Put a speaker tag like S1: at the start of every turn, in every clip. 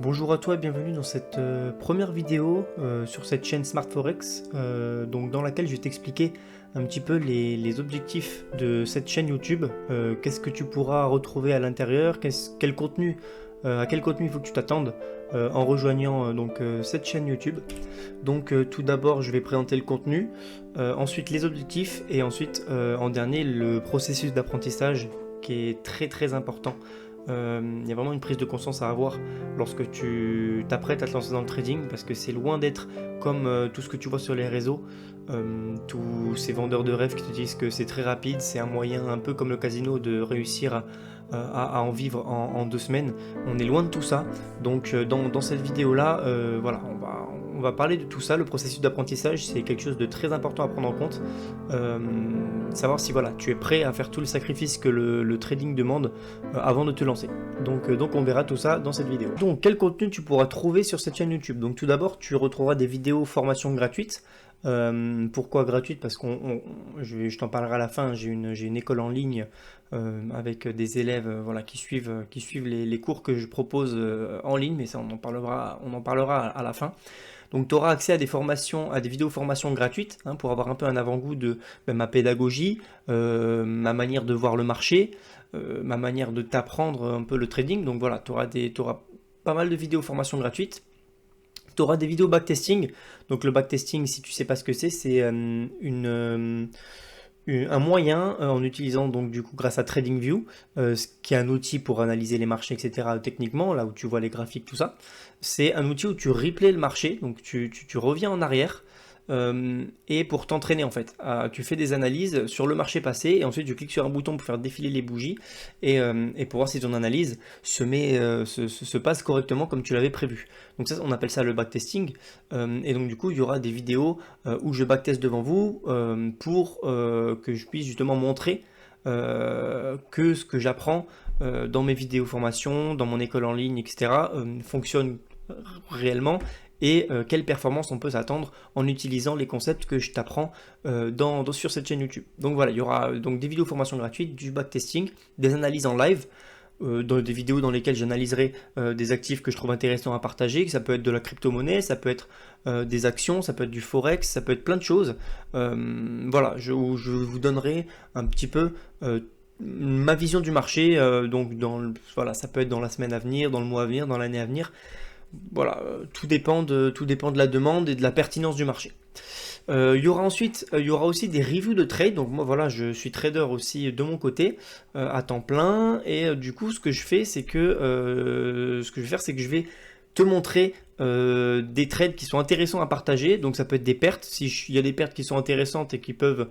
S1: Bonjour à toi et bienvenue dans cette première vidéo sur cette chaîne Smart Forex, donc dans laquelle je vais t'expliquer un petit peu les objectifs de cette chaîne YouTube, qu'est-ce que tu pourras retrouver à l'intérieur, quel contenu, à quel contenu il faut que tu t'attendes en rejoignant cette chaîne YouTube. Donc tout d'abord je vais présenter le contenu, ensuite les objectifs et ensuite en dernier le processus d'apprentissage qui est très important. Il y a vraiment une prise de conscience à avoir lorsque tu t'apprêtes à te lancer dans le trading parce que c'est loin d'être comme tout ce que tu vois sur les réseaux, tous ces vendeurs de rêves qui te disent que c'est très rapide, c'est un moyen un peu comme le casino de réussir à en vivre en 2 semaines. On est loin de tout ça, donc dans cette vidéo là, voilà, on va parler de tout ça. Le processus d'apprentissage, c'est quelque chose de très important à prendre en compte. Savoir si voilà, tu es prêt à faire tout le sacrifice que le trading demande avant de te lancer. Donc on verra tout ça dans cette vidéo. Donc quel contenu tu pourras trouver sur cette chaîne YouTube? Donc tout d'abord, tu retrouveras des vidéos formation gratuites. Pourquoi gratuite? Parce je t'en parlerai à la fin. J'ai une école en ligne avec des élèves voilà, qui suivent les cours que je propose en ligne, mais ça on en parlera à la fin. Donc tu auras accès à des formations, à des vidéos formations gratuites, hein, pour avoir un peu un avant-goût de ma pédagogie, ma manière de voir le marché, ma manière de t'apprendre un peu le trading. Donc voilà, tu auras pas mal de vidéos formations gratuites. Tu auras des vidéos backtesting. Donc le backtesting, si tu sais pas ce que c'est un moyen en utilisant donc du coup grâce à TradingView, qui est un outil pour analyser les marchés, etc. techniquement, là où tu vois les graphiques, tout ça. C'est un outil où tu replays le marché, donc tu reviens en arrière. Et pour t'entraîner en fait, tu fais des analyses sur le marché passé et ensuite tu cliques sur un bouton pour faire défiler les bougies et pour voir si ton analyse se passe correctement comme tu l'avais prévu. Donc ça, on appelle ça le backtesting. Et donc du coup, il y aura des vidéos où je backteste devant vous pour que je puisse justement montrer que ce que j'apprends dans mes vidéos formations, dans mon école en ligne, etc. Fonctionne réellement et quelle performance on peut s'attendre en utilisant les concepts que je t'apprends sur cette chaîne YouTube. Donc voilà, il y aura donc des vidéos formation gratuites, du backtesting, des analyses en live, des vidéos dans lesquelles j'analyserai des actifs que je trouve intéressants à partager. Ça peut être de la crypto-monnaie, ça peut être des actions, ça peut être du forex, ça peut être plein de choses. Voilà, je vous donnerai un petit peu ma vision du marché, voilà, ça peut être dans la semaine à venir, dans le mois à venir, dans l'année à venir. Voilà, tout dépend de la demande et de la pertinence du marché. Il y aura aussi des reviews de trade. Donc moi voilà, je suis trader aussi de mon côté à temps plein et du coup ce que je fais c'est que je vais te montrer des trades qui sont intéressants à partager. Donc ça peut être des pertes, s'il y a des pertes qui sont intéressantes et qui peuvent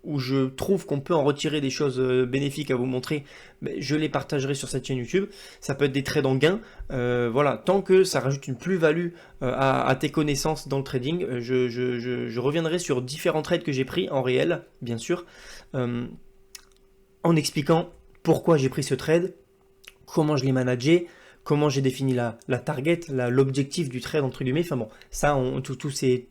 S1: où je trouve qu'on peut en retirer des choses bénéfiques à vous montrer, je les partagerai sur cette chaîne YouTube. Ça peut être des trades en gain, voilà, tant que ça rajoute une plus-value à tes connaissances dans le trading. Je reviendrai sur différents trades que j'ai pris en réel, bien sûr, en expliquant pourquoi j'ai pris ce trade, comment je l'ai managé, comment j'ai défini la target, l'objectif du trade entre guillemets. Enfin bon, ça, tous ces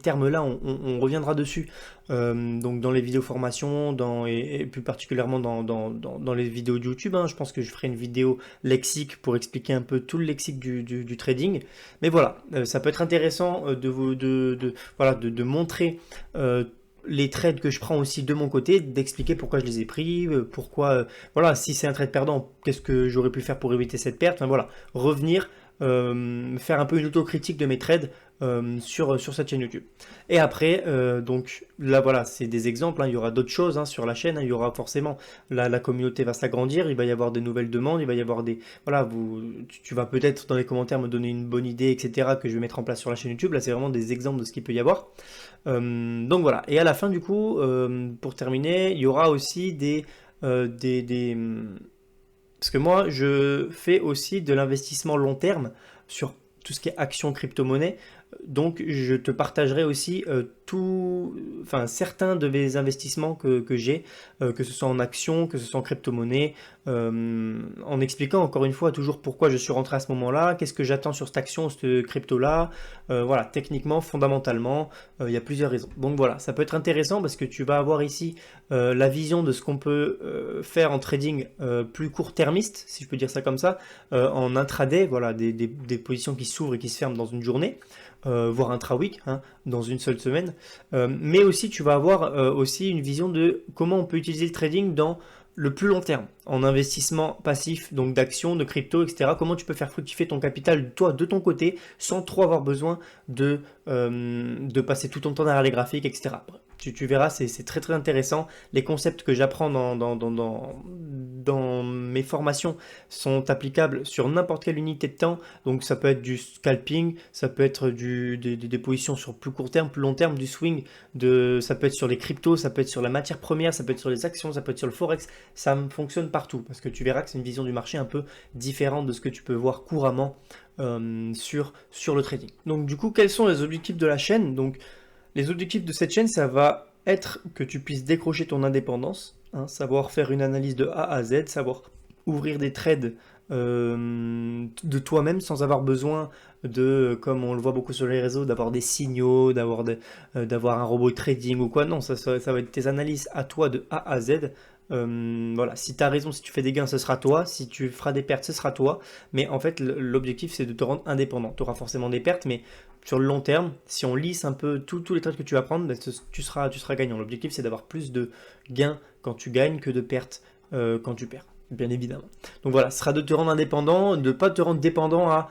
S1: termes-là, on reviendra dessus. Donc dans les vidéos formation, et plus particulièrement dans les vidéos de YouTube. Hein. Je pense que je ferai une vidéo lexique pour expliquer un peu tout le lexique du trading. Mais voilà, ça peut être intéressant de montrer les trades que je prends aussi de mon côté, d'expliquer pourquoi je les ai pris, voilà, si c'est un trade perdant, qu'est-ce que j'aurais pu faire pour éviter cette perte. Enfin voilà, revenir, faire un peu une autocritique de mes trades sur cette chaîne YouTube. Et après, donc là voilà, c'est des exemples, hein, il y aura d'autres choses hein, sur la chaîne, hein, il y aura forcément, la communauté va s'agrandir, il va y avoir des nouvelles demandes, il va y avoir voilà, tu vas peut-être dans les commentaires me donner une bonne idée, etc., que je vais mettre en place sur la chaîne YouTube. Là c'est vraiment des exemples de ce qu'il peut y avoir. Donc voilà, et à la fin du coup, pour terminer, il y aura aussi parce que moi je fais aussi de l'investissement long terme sur tout ce qui est action crypto-monnaie, donc je te partagerai aussi enfin, certains de mes investissements que j'ai, que ce soit en actions, que ce soit en crypto-monnaie, en expliquant encore une fois toujours pourquoi je suis rentré à ce moment-là, qu'est-ce que j'attends sur cette action, cette crypto-là. Voilà, techniquement, fondamentalement, il y a plusieurs raisons. Donc voilà, ça peut être intéressant parce que tu vas avoir ici la vision de ce qu'on peut faire en trading plus court-termiste, si je peux dire ça comme ça, en intraday, voilà, des positions qui s'ouvrent et qui se ferment dans une journée. Voire intra-week, hein, dans une seule semaine. Mais aussi, tu vas avoir aussi une vision de comment on peut utiliser le trading dans le plus long terme, en investissement passif, donc d'actions, de crypto, etc. Comment tu peux faire fructifier ton capital, toi, de ton côté, sans trop avoir besoin de passer tout ton temps derrière les graphiques, etc. Tu verras, c'est très très intéressant. Les concepts que j'apprends dans mes formations sont applicables sur n'importe quelle unité de temps. Donc ça peut être du scalping, ça peut être des positions sur plus court terme, plus long terme, du swing, ça peut être sur les cryptos, ça peut être sur la matière première, ça peut être sur les actions, ça peut être sur le forex. Ça fonctionne partout parce que tu verras que c'est une vision du marché un peu différente de ce que tu peux voir couramment sur le trading. Donc du coup, quels sont les objectifs de la chaîne? Donc les objectifs de cette chaîne, ça va être que tu puisses décrocher ton indépendance, hein, savoir faire une analyse de A à Z, savoir ouvrir des trades de toi-même sans avoir besoin de, comme on le voit beaucoup sur les réseaux, d'avoir des signaux, d'avoir un robot trading ou quoi. Non, ça va être tes analyses à toi de A à Z. Voilà, si tu as raison, si tu fais des gains, ce sera toi. Si tu feras des pertes, ce sera toi. Mais en fait, l'objectif, c'est de te rendre indépendant. Tu auras forcément des pertes, mais sur le long terme, si on lisse un peu tous les trades que tu vas prendre, ben, tu seras gagnant. L'objectif, c'est d'avoir plus de gains quand tu gagnes que de pertes quand tu perds, bien évidemment. Donc voilà, ce sera de te rendre indépendant, de ne pas te rendre dépendant à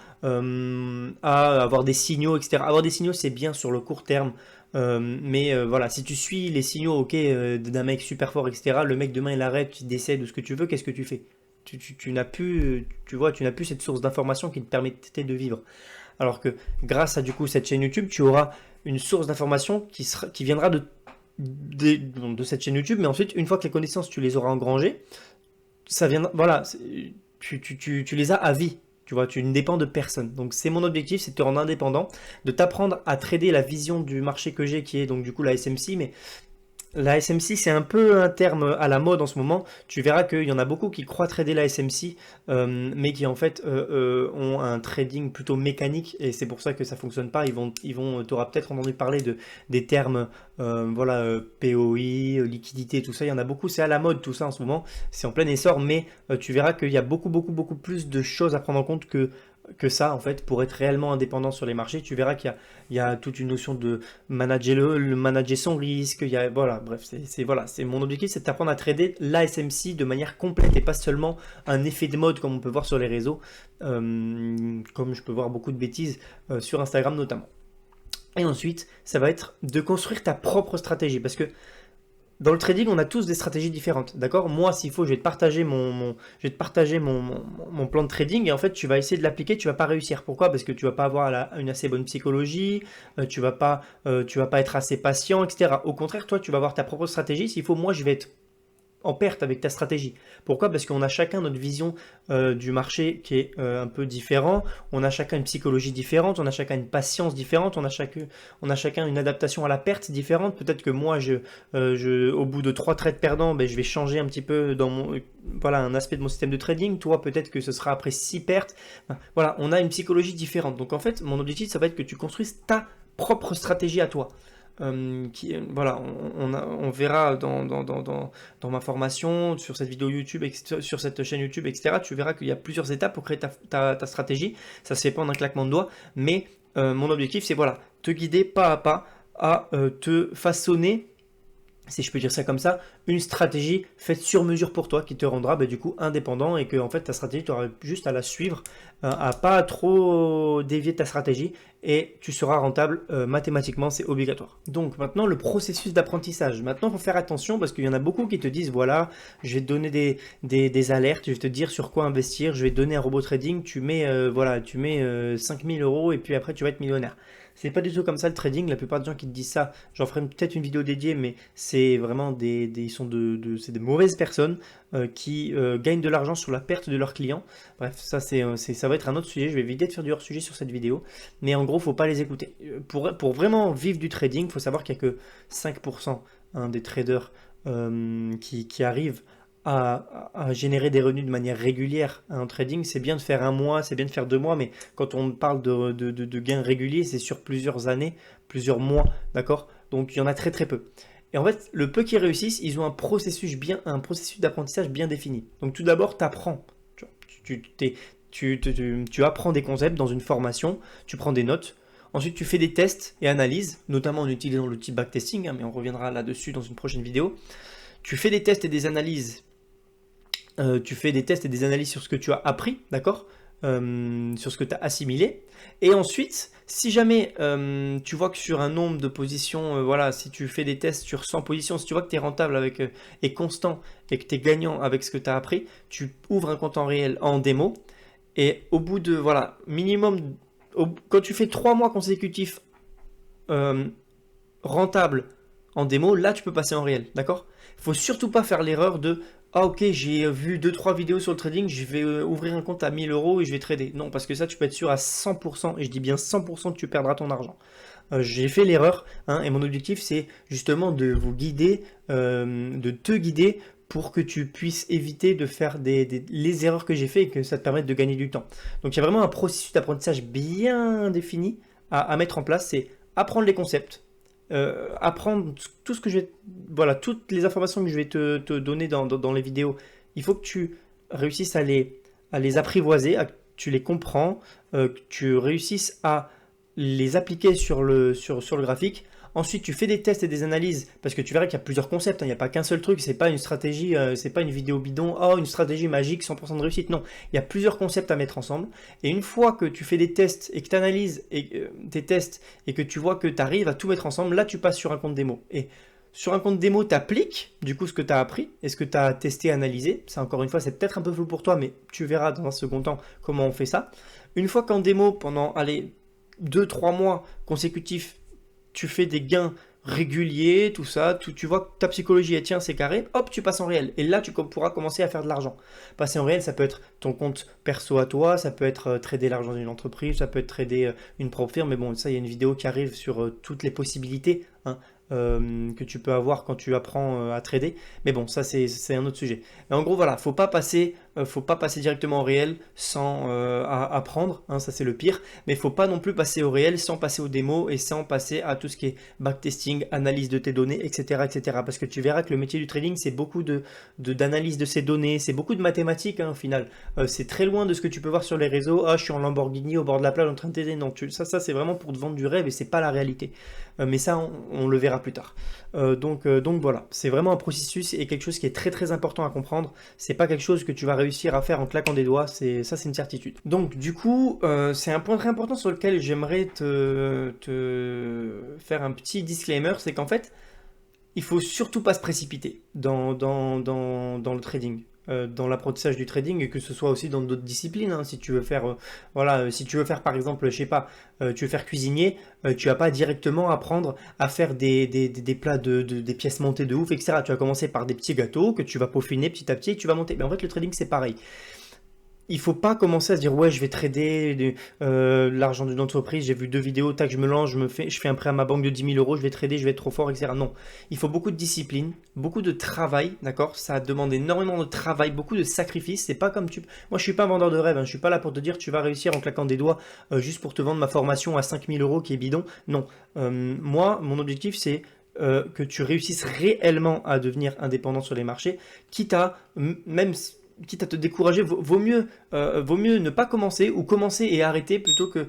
S1: avoir des signaux, etc. Avoir des signaux, c'est bien sur le court terme. Mais voilà, si tu suis les signaux, ok, d'un mec super fort, etc., le mec demain il arrête, il décède ou ce que tu veux, qu'est-ce que tu fais? Tu n'as plus, tu vois, tu n'as plus cette source d'information qui te permettait de vivre. Alors que grâce à du coup cette chaîne YouTube, tu auras une source d'information qui viendra de cette chaîne YouTube, mais ensuite, une fois que les connaissances tu les auras engrangées, ça vient, voilà, tu les as à vie. Tu vois, tu ne dépends de personne. Donc c'est mon objectif, c'est de te rendre indépendant, de t'apprendre à trader la vision du marché que j'ai, qui est donc du coup la SMC, mais la SMC, c'est un peu un terme à la mode en ce moment. Tu verras qu'il y en a beaucoup qui croient trader la SMC, mais qui en fait ont un trading plutôt mécanique, et c'est pour ça que ça fonctionne pas. T'auras peut-être entendu parler des termes, voilà, POI, liquidité, tout ça. Il y en a beaucoup, c'est à la mode tout ça en ce moment. C'est en plein essor, mais tu verras qu'il y a beaucoup plus de choses à prendre en compte que ça en fait pour être réellement indépendant sur les marchés. Tu verras qu'il y a toute une notion de manager son risque. Voilà, bref, voilà, c'est mon objectif, c'est d'apprendre à trader l'ASMC de manière complète et pas seulement un effet de mode comme on peut voir sur les réseaux, comme je peux voir beaucoup de bêtises sur Instagram notamment. Et ensuite, ça va être de construire ta propre stratégie parce que dans le trading, on a tous des stratégies différentes, d'accord? Moi, s'il faut, je vais te partager mon plan de trading et en fait, tu vas essayer de l'appliquer, tu vas pas réussir. Pourquoi? Parce que tu vas pas avoir une assez bonne psychologie, tu vas pas être assez patient, etc. Au contraire, toi, tu vas avoir ta propre stratégie. S'il faut, moi, je vais être en perte avec ta stratégie. Pourquoi? Parce qu'on a chacun notre vision du marché qui est un peu différent, on a chacun une psychologie différente, on a chacun une patience différente, on a chacun une adaptation à la perte différente. Peut-être que moi, au bout de 3 trades perdants, ben, je vais changer un petit peu voilà, un aspect de mon système de trading. Toi, peut-être que ce sera après 6 pertes. Voilà, on a une psychologie différente. Donc en fait, mon objectif, ça va être que tu construises ta propre stratégie à toi. Voilà, on verra dans ma formation, sur cette vidéo YouTube, sur cette chaîne YouTube, etc. Tu verras qu'il y a plusieurs étapes pour créer ta stratégie. Ça se fait pas en un claquement de doigts, mais mon objectif, c'est voilà, te guider pas à pas à te façonner, si je peux dire ça comme ça, une stratégie faite sur mesure pour toi qui te rendra du coup indépendant et que en fait ta stratégie, tu auras juste à la suivre, à pas trop dévier ta stratégie et tu seras rentable mathématiquement, c'est obligatoire. Donc maintenant le processus d'apprentissage. Maintenant il faut faire attention parce qu'il y en a beaucoup qui te disent voilà, je vais te donner des alertes, je vais te dire sur quoi investir, je vais te donner un robot trading, tu mets 5000 € et puis après tu vas être millionnaire. C'est pas du tout comme ça le trading. La plupart des gens qui te disent ça, j'en ferai peut-être une vidéo dédiée, mais c'est vraiment ils sont c'est des mauvaises personnes qui gagnent de l'argent sur la perte de leurs clients. Bref, ça ça va être un autre sujet. Je vais éviter de faire du hors-sujet sur cette vidéo, mais en gros, faut pas les écouter. Pour vraiment vivre du trading, il faut savoir qu'il y a que 5% des traders qui arrivent à générer des revenus de manière régulière en trading. C'est bien de faire un mois, c'est bien de faire 2 mois, mais quand on parle de gains réguliers, c'est sur plusieurs années, plusieurs mois, d'accord? Donc il y en a très très peu. Et en fait, le peu qui réussissent, ils ont un processus d'apprentissage bien défini. Donc tout d'abord, tu apprends. Tu apprends des concepts dans une formation, tu prends des notes. Ensuite, tu fais des tests et analyses, notamment en utilisant l'outil backtesting, mais on reviendra là-dessus dans une prochaine vidéo. Tu fais des tests et des analyses. Sur ce que tu as appris, d'accord, sur ce que tu as assimilé. Et ensuite, si jamais tu vois que sur un nombre de positions, voilà, si tu fais des tests sur 100 positions, si tu vois que tu es rentable et constant et que tu es gagnant avec ce que tu as appris, tu ouvres un compte en réel en démo. Et au bout de, voilà, minimum, quand tu fais 3 mois consécutifs rentable en démo, là tu peux passer en réel, d'accord? Il faut surtout pas faire l'erreur de ah ok, j'ai vu 2-3 vidéos sur le trading, je vais ouvrir un compte à 1000 euros et je vais trader. Non, parce que ça tu peux être sûr à 100%, et je dis bien 100% que tu perdras ton argent. J'ai fait l'erreur, hein, et mon objectif c'est justement de vous guider, de te guider pour que tu puisses éviter de faire les erreurs que j'ai fait et que ça te permette de gagner du temps. Donc il y a vraiment un processus d'apprentissage bien défini à mettre en place, c'est apprendre les concepts, apprendre tout ce que voilà, toutes les informations que je vais te donner dans les vidéos. Il faut que tu réussisses à les apprivoiser, que tu les comprends, que tu réussisses à les appliquer sur le graphique. Ensuite, tu fais des tests et des analyses parce que tu verras qu'il y a plusieurs concepts. Il n'y a pas qu'un seul truc. C'est pas une stratégie, c'est pas une vidéo bidon. Oh, une stratégie magique, 100% de réussite. Non, il y a plusieurs concepts à mettre ensemble. Et une fois que tu fais des tests et que tu analyses tes tests et que tu vois que tu arrives à tout mettre ensemble, là, tu passes sur un compte démo. Et sur un compte démo, tu appliques du coup ce que tu as appris et ce que tu as testé, analysé. Ça, encore une fois, c'est peut-être un peu flou pour toi, mais tu verras dans un second temps comment on fait ça. Une fois qu'en démo, pendant 2-3 mois consécutifs, tu fais des gains réguliers, tout ça, tu vois que ta psychologie est tiens, c'est carré, hop, tu passes en réel. Et là, tu pourras commencer à faire de l'argent. Passer en réel, ça peut être ton compte perso à toi, ça peut être trader l'argent d'une entreprise, ça peut être trader une propre firme, mais bon, ça, il y a une vidéo qui arrive sur toutes les possibilités, hein, que tu peux avoir quand tu apprends à trader. Mais bon, ça, c'est un autre sujet. Mais en gros, voilà, faut pas passer directement au réel sans apprendre, hein, ça c'est le pire. Mais faut pas non plus passer au réel sans passer aux démos et sans passer à tout ce qui est backtesting, analyse de tes données, etc., etc. Parce que tu verras que le métier du trading, c'est beaucoup d'analyse de ces données, c'est beaucoup de mathématiques, hein, au final. C'est très loin de ce que tu peux voir sur les réseaux. Ah, je suis en Lamborghini au bord de la plage en train de t'aider. Non, ça c'est vraiment pour te vendre du rêve et c'est pas la réalité. Mais ça, on le verra plus tard. Donc voilà, c'est vraiment un processus et quelque chose qui est très très important à comprendre. C'est pas quelque chose que tu vas réussir à faire en claquant des doigts, c'est une certitude. Donc du coup, c'est un point très important sur lequel j'aimerais te faire un petit disclaimer, c'est qu'en fait, il faut surtout pas se précipiter dans le trading. Dans l'apprentissage du trading et que ce soit aussi dans d'autres disciplines, hein. Si tu veux faire si tu veux faire par exemple, je sais pas, tu veux faire cuisinier, tu vas pas directement apprendre à faire des plats des pièces montées de ouf, etc. Tu vas commencer par des petits gâteaux que tu vas peaufiner petit à petit et tu vas monter. Mais en fait le trading c'est pareil. Il faut pas commencer à se dire ouais je vais trader l'argent d'une entreprise, j'ai vu 2 vidéos, tac je me lance, je fais un prêt à ma banque de 10 000 euros, je vais trader, je vais être trop fort, etc. Non, il faut beaucoup de discipline, beaucoup de travail, d'accord? Ça demande énormément de travail, beaucoup de sacrifices, c'est pas comme Moi je suis pas un vendeur de rêve, hein. Je suis pas là pour te dire tu vas réussir en claquant des doigts juste pour te vendre ma formation à 5 000 euros qui est bidon, non. Moi mon objectif c'est que tu réussisses réellement à devenir indépendant sur les marchés, quitte à te décourager, vaut mieux ne pas commencer ou commencer et arrêter plutôt que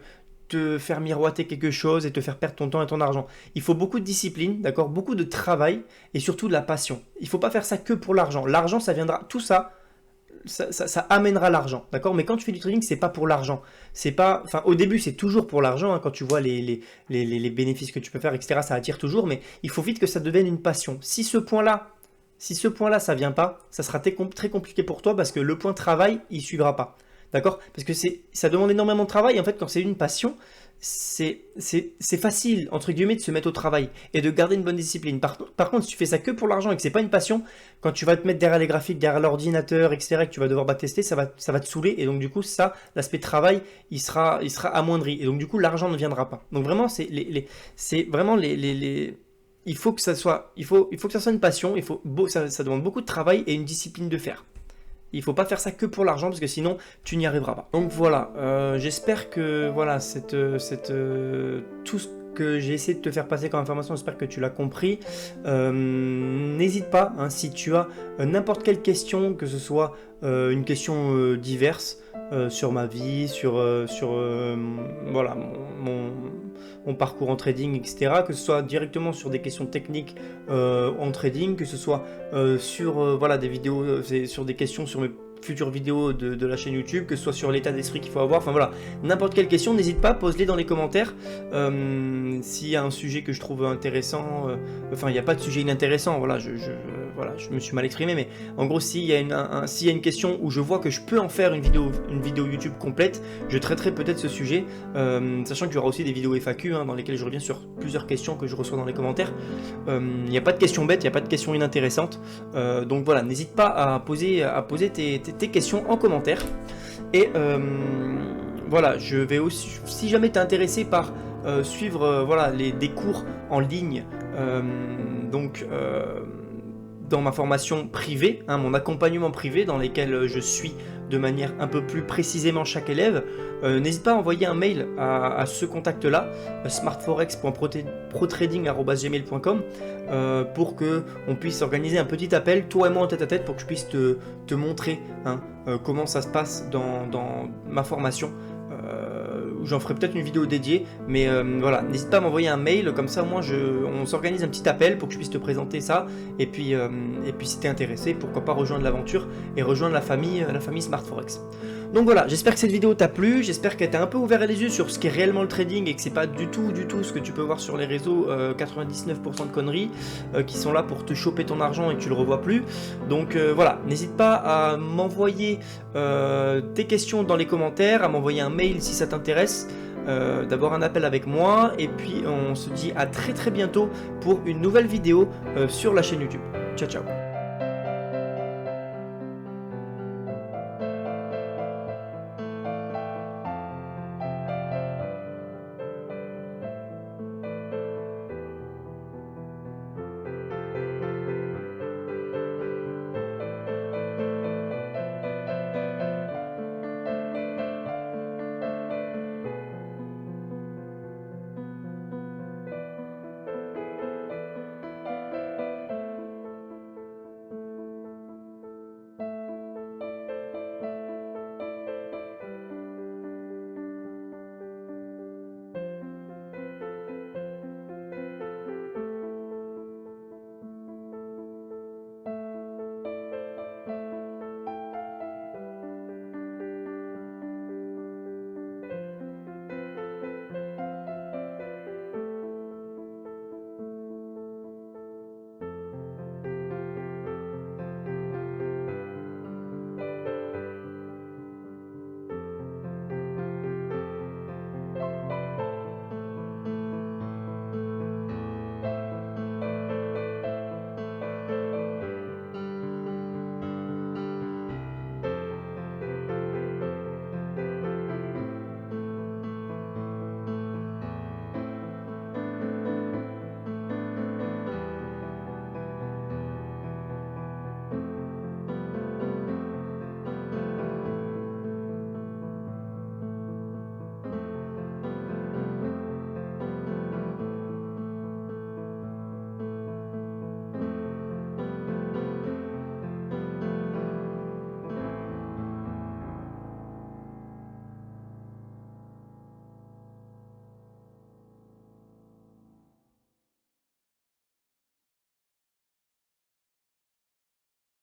S1: te faire miroiter quelque chose et te faire perdre ton temps et ton argent. Il faut beaucoup de discipline, d'accord, beaucoup de travail et surtout de la passion. Il ne faut pas faire ça que pour l'argent. L'argent, ça viendra, tout ça amènera l'argent, d'accord. Mais quand tu fais du trading, c'est pas pour l'argent. C'est pas, enfin, au début, c'est toujours pour l'argent, hein, quand tu vois les bénéfices que tu peux faire, etc. Ça attire toujours, mais il faut vite que ça devienne une passion. Si ce point-là, ça vient pas, ça sera très compliqué pour toi parce que le point travail, il suivra pas. d'accord? Parce que ça demande énormément de travail, et en fait, quand c'est une passion, c'est facile, entre guillemets, de se mettre au travail et de garder une bonne discipline. Par contre, si tu fais ça que pour l'argent et que c'est pas une passion, quand tu vas te mettre derrière les graphiques, derrière l'ordinateur, etc., et que tu vas devoir backtester, ça va te saouler, et donc du coup, ça, l'aspect travail, il sera amoindri, et donc du coup, l'argent ne viendra pas. Donc vraiment, c'est vraiment il faut que ça soit, il faut que ça soit une passion, ça demande beaucoup de travail et une discipline de faire. Il ne faut pas faire ça que pour l'argent parce que sinon tu n'y arriveras pas. Donc voilà, j'espère que voilà, tout ce que j'ai essayé de te faire passer comme information, j'espère que tu l'as compris. N'hésite pas, hein, si tu as n'importe quelle question, que ce soit une question diverse sur ma vie, sur voilà, mon parcours en trading, etc. Que ce soit directement sur des questions techniques en trading, que ce soit sur voilà, des vidéos, sur des questions sur mes futures vidéos de la chaîne YouTube, que ce soit sur l'état d'esprit qu'il faut avoir, enfin voilà, n'importe quelle question, n'hésite pas, pose-les dans les commentaires. S'il y a un sujet que je trouve intéressant, enfin il n'y a pas de sujet inintéressant, voilà, voilà, je me suis mal exprimé, mais en gros s'il y a une question où je vois que je peux en faire une vidéo YouTube complète, je traiterai peut-être ce sujet, sachant qu'il y aura aussi des vidéos FAQ hein, dans lesquelles je reviens sur plusieurs questions que je reçois dans les commentaires. Il n'y a pas de questions bêtes, il n'y a pas de questions inintéressantes, donc voilà, n'hésite pas à poser tes questions en commentaire. Et voilà, je vais aussi, si jamais tu es intéressé par suivre voilà, des cours en ligne, donc dans ma formation privée, hein, mon accompagnement privé dans lesquels je suis de manière un peu plus précisément chaque élève, n'hésite pas à envoyer un mail à ce contact-là, smartforex.protrading@gmail.com, pour que on puisse organiser un petit appel, toi et moi en tête-à-tête, pour que je puisse te montrer hein, comment ça se passe dans ma formation. J'en ferai peut-être une vidéo dédiée, mais voilà, n'hésite pas à m'envoyer un mail, comme ça moi on s'organise un petit appel pour que je puisse te présenter ça, et puis si tu es intéressé, pourquoi pas rejoindre l'aventure et rejoindre la famille Smart Forex. Donc voilà, j'espère que cette vidéo t'a plu, j'espère qu'elle t'a un peu ouvert les yeux sur ce qu'est réellement le trading et que c'est pas du tout ce que tu peux voir sur les réseaux, 99% de conneries qui sont là pour te choper ton argent et que tu le revois plus. Donc voilà, n'hésite pas à m'envoyer tes questions dans les commentaires, à m'envoyer un mail si ça t'intéresse, d'avoir un appel avec moi, et puis on se dit à très bientôt pour une nouvelle vidéo sur la chaîne YouTube. Ciao ciao.